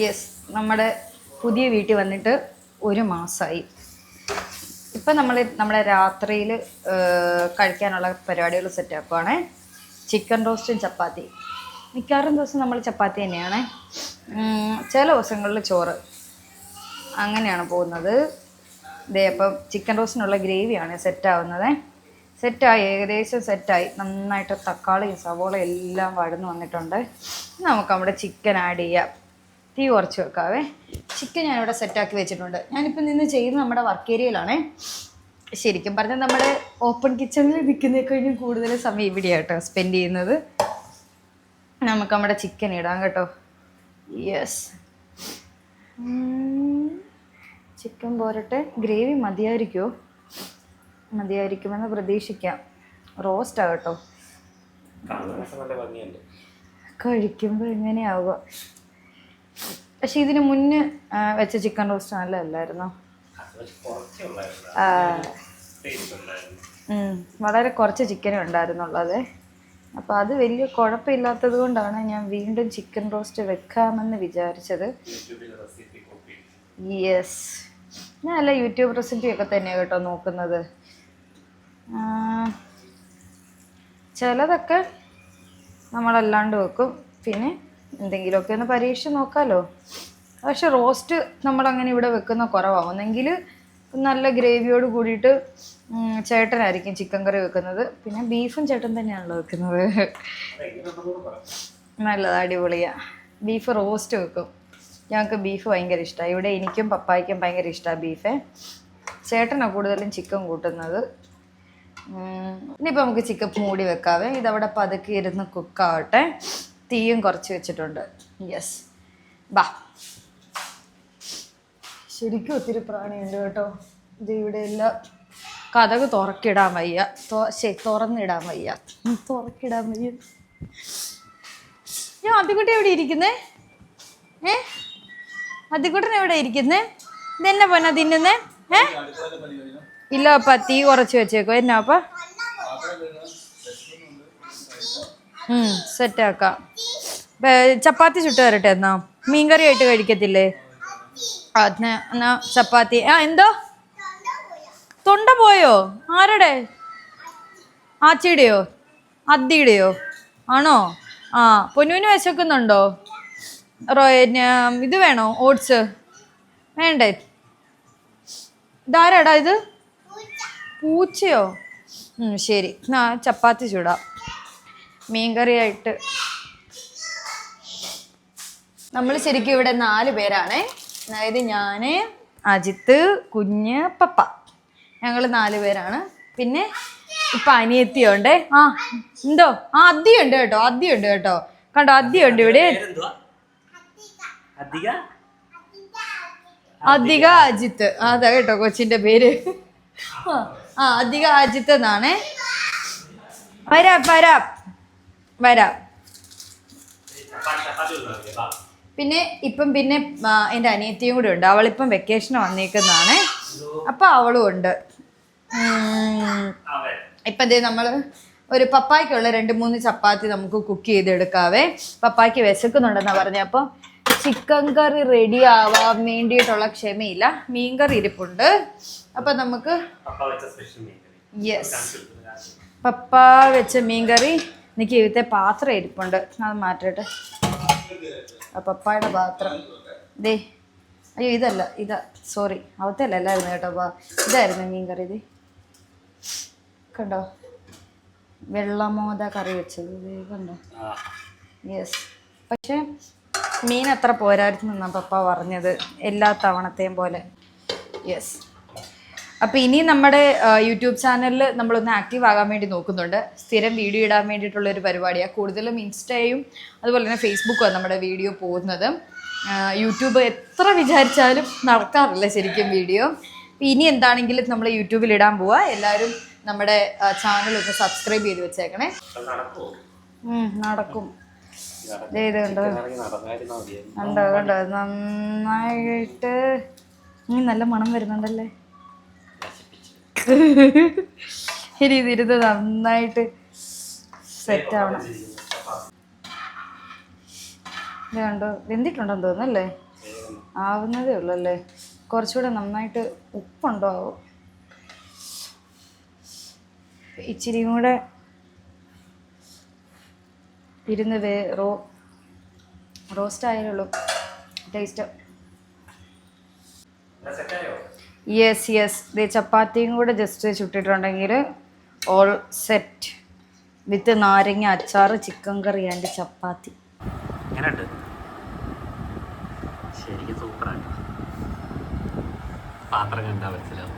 Yes, നമ്മുടെ പുതിയ വീട്ടിൽ വന്നിട്ട് 1 മാസമായി. ഇപ്പം നമ്മുടെ രാത്രിയിൽ കഴിക്കാനുള്ള പരിപാടികൾ സെറ്റ് ആക്കുവാണേ. ചിക്കൻ റോസ്റ്റും ചപ്പാത്തി. മിക്കവാറും ദിവസം നമ്മൾ ചപ്പാത്തി തന്നെയാണ്. ചില ദിവസങ്ങളിൽ ചോറ്, അങ്ങനെയാണ് പോകുന്നത്. ഇതേ അപ്പം ചിക്കൻ റോസ്റ്റിനുള്ള ഗ്രേവിയാണ് സെറ്റാവുന്നത്. സെറ്റായി, ഏകദേശം സെറ്റായി. നന്നായിട്ട് തക്കാളിയും സവോളയും എല്ലാം വഴന്ന് വന്നിട്ടുണ്ട്. നമുക്ക് നമ്മുടെ ചിക്കൻ ആഡ് ചെയ്യാം. തീ കുറച്ച് വെക്കാവേ. ചിക്കൻ ഞാനിവിടെ സെറ്റാക്കി വെച്ചിട്ടുണ്ട്. ഞാനിപ്പോൾ നിന്ന് ചെയ്യുന്നത് നമ്മുടെ വർക്ക് ഏരിയയിലാണേ. ശരിക്കും പറഞ്ഞാൽ നമ്മുടെ ഓപ്പൺ കിച്ചണിൽ നിൽക്കുന്നതിനേക്കഴിഞ്ഞും കൂടുതൽ സമയം ഇവിടെയാട്ടോ സ്പെൻഡ് ചെയ്യുന്നത്. നമുക്ക് നമ്മുടെ ചിക്കൻ ഇടാം കേട്ടോ. യെസ്, ചിക്കൻ പോരട്ടെ. ഗ്രേവി മതിയായിരിക്കുമെന്ന് പ്രതീക്ഷിക്കാം. റോസ്റ്റാ കേട്ടോ. കഴിക്കുമ്പോൾ എങ്ങനെയാവുക. പക്ഷെ ഇതിന് മുന്നേ വെച്ച ചിക്കൻ റോസ്റ്റ് നല്ലതല്ലായിരുന്നോ? വളരെ കുറച്ച് ചിക്കനും ഉണ്ടായിരുന്നുള്ളത്. അപ്പോൾ അത് വലിയ കുഴപ്പമില്ലാത്തത് കൊണ്ടാണ് ഞാൻ വീണ്ടും ചിക്കൻ റോസ്റ്റ് വെക്കാമെന്ന് വിചാരിച്ചത്. യെസ്, ഞാൻ അല്ല യൂട്യൂബ് റെസിപ്പിയൊക്കെ തന്നെയാണ് കേട്ടോ നോക്കുന്നത്. ചിലതൊക്കെ നമ്മളല്ലാണ്ട് വെക്കും, പിന്നെ എന്തെങ്കിലുമൊക്കെ ഒന്ന് പരീക്ഷിച്ച് നോക്കാമല്ലോ. പക്ഷെ റോസ്റ്റ് നമ്മളങ്ങനെ ഇവിടെ വെക്കുന്ന കുറവാകും. ഒന്നെങ്കിൽ നല്ല ഗ്രേവിയോട് കൂടിയിട്ട് ചേട്ടനായിരിക്കും ചിക്കൻ കറി വെക്കുന്നത്. പിന്നെ ബീഫും ചേട്ടൻ തന്നെയാണല്ലോ വെക്കുന്നത്. നല്ലത്, അടിപൊളിയാണ്. ബീഫ് റോസ്റ്റ് വെക്കും. ഞങ്ങൾക്ക് ബീഫ് ഭയങ്കര ഇഷ്ടമാണ്. ഇവിടെ എനിക്കും പപ്പായ്ക്കും ഭയങ്കര ഇഷ്ടമാണ് ബീഫ്. ചേട്ടനാണ് കൂടുതലും ചിക്കൻ കൂട്ടുന്നത്. ഇനിയിപ്പോൾ നമുക്ക് ചിക്കൻ മൂടി വെക്കാവേ. ഇതവിടെ പതുക്കെ ഇരുന്ന് കുക്കാവട്ടെ. തീയും കുറച്ച് വെച്ചിട്ടുണ്ട്. യെസ്, ബാ. ശരിക്കും ഒത്തിരി പ്രാണിയുണ്ട് കേട്ടോ. ഇത് ഇവിടെ എല്ലാം കതക് തുറക്കിടാൻ വയ്യ. തുറന്നിടാൻ വയ്യ. ഞാൻ അതിക്കുട്ടി എവിടെ ഇരിക്കുന്നേ? അതിക്കുട്ടൻ എവിടെ ഇരിക്കുന്നേ? ഇതെന്നെ പോനാ തിന്നുന്നേ? ഇല്ല അപ്പ, തീ കുറച്ച് വെച്ചേക്കോ. എന്നാപ്പ സെറ്റാക്കാം. ചപ്പാത്തി ചുട്ട് തരട്ടെ എന്നാ? മീൻകറി ആയിട്ട് കഴിക്കത്തില്ലേ? എന്നാ ചപ്പാത്തി. എന്തോ തൊണ്ട പോയോ? ആരുടെ? ആച്ചിയുടെയോ അദ്ദിയുടെയോ ആണോ? പൊന്നുവിന് വിശക്കുന്നുണ്ടോ? ഇത് വേണോ? ഓട്സ് വേണ്ടേ? ഇതാരാടാ ഇത്? പൂച്ചയോ? ശരി, ചപ്പാത്തി ചൂടാം മീൻകറിയായിട്ട്. നമ്മൾ ശരിക്കും ഇവിടെ 4 പേരാണേ. അതായത് ഞാൻ, അജിത്ത്, കുഞ്ഞ്, പപ്പ. ഞങ്ങൾ 4 പേരാണ്. പിന്നെ ഇപ്പം അനിയത്തിയുണ്ടേ. എന്തോ? അദ്ദിയുണ്ട് കേട്ടോ. കണ്ടോ, അദ്ദിയുണ്ട് ഇവിടെ. അധിക അജിത്ത്, അതാ കേട്ടോ കൊച്ചിന്റെ പേര്. അധിക അജിത്ത് എന്നാണേ. വരാം. പിന്നെ എൻ്റെ അനിയത്തിയും കൂടെ ഉണ്ട്. അവളിപ്പം വെക്കേഷൻ വന്നേക്കുന്നതാണ്. അപ്പം അവളും ഉണ്ട്. ഇപ്പം നമ്മൾ ഒരു പപ്പായ്ക്കുള്ള 2-3 ചപ്പാത്തി നമുക്ക് കുക്ക് ചെയ്തെടുക്കാവേ. പപ്പായ്ക്ക് വിശക്കുന്നുണ്ടെന്നാണ് പറഞ്ഞത്. അപ്പോൾ ചിക്കൻ കറി റെഡി ആവാൻ വേണ്ടിയിട്ടുള്ള ക്ഷമയില്ല. മീൻകറി ഇരിപ്പുണ്ട്. അപ്പം നമുക്ക് യെസ്, പപ്പ വെച്ച മീൻകറി. എനിക്ക് ഇവിടുത്തെ പാത്രം ഇരിപ്പുണ്ട്, അത് മാറ്റട്ടെ. പപ്പായുടെ പാത്രം ദേ. അയ്യോ, ഇതാ സോറി, അവത്തല്ലായിരുന്നു കേട്ടോ. ഇതായിരുന്നു മീൻകറി. ഇത് കണ്ടോ, വെള്ളമോദ കറി വെച്ചത് കണ്ടോ. യെസ്, പക്ഷെ മീൻ അത്ര പോരായിരുന്നു എന്നാണ് പപ്പ പറഞ്ഞത്, എല്ലാ തവണത്തെയും പോലെ. യെസ്, അപ്പോൾ ഇനി നമ്മുടെ യൂട്യൂബ് ചാനലിൽ നമ്മളൊന്ന് ആക്റ്റീവ് ആകാൻ വേണ്ടി നോക്കുന്നുണ്ട്. സ്ഥിരം വീഡിയോ ഇടാൻ വേണ്ടിയിട്ടുള്ളൊരു പരിപാടിയാണ്. കൂടുതലും ഇൻസ്റ്റയും അതുപോലെ തന്നെ ഫേസ്ബുക്കുമാണ് നമ്മുടെ വീഡിയോ പോകുന്നത്. യൂട്യൂബ് എത്ര വിചാരിച്ചാലും നടക്കാറില്ല ശരിക്കും വീഡിയോ. ഇനി എന്താണെങ്കിലും നമ്മൾ യൂട്യൂബിൽ ഇടാൻ പോവുക. എല്ലാവരും നമ്മുടെ ചാനലൊന്ന് സബ്സ്ക്രൈബ് ചെയ്ത് വെച്ചേക്കണേ. നടക്കും. കണ്ടോ നന്നായിട്ട്. നല്ല മണം വരുന്നുണ്ടല്ലേ. ഇനി ഇതിരുന്ന് നന്നായിട്ട് സെറ്റ് ആവണം. ഇതുണ്ടോ വെന്തിട്ടുണ്ടെന്ന് തോന്നുന്നല്ലേ? ആവുന്നതേ ഉള്ളൂ അല്ലേ? കുറച്ചുകൂടെ നന്നായിട്ട് ഉപ്പുണ്ടോ ആവോ? ഇച്ചിരിയും കൂടെ ഇരുന്ന് റോസ്റ്റ് ആയാലുള്ളൂ ടേസ്റ്റ്. യെസ് ദേ ചപ്പാത്തിയും കൂടെ ജസ്റ്റ് ചുട്ടിട്ടുണ്ടെങ്കിൽ ഓൾ സെറ്റ് വിത്ത് നാരങ്ങ അച്ചാർ, ചിക്കൻ കറി ആൻഡ് ചപ്പാത്തി. ശരിക്കും സൂപ്പറാണ്. പാത്രം കണ്ടാൽ മനസ്സിലാവും.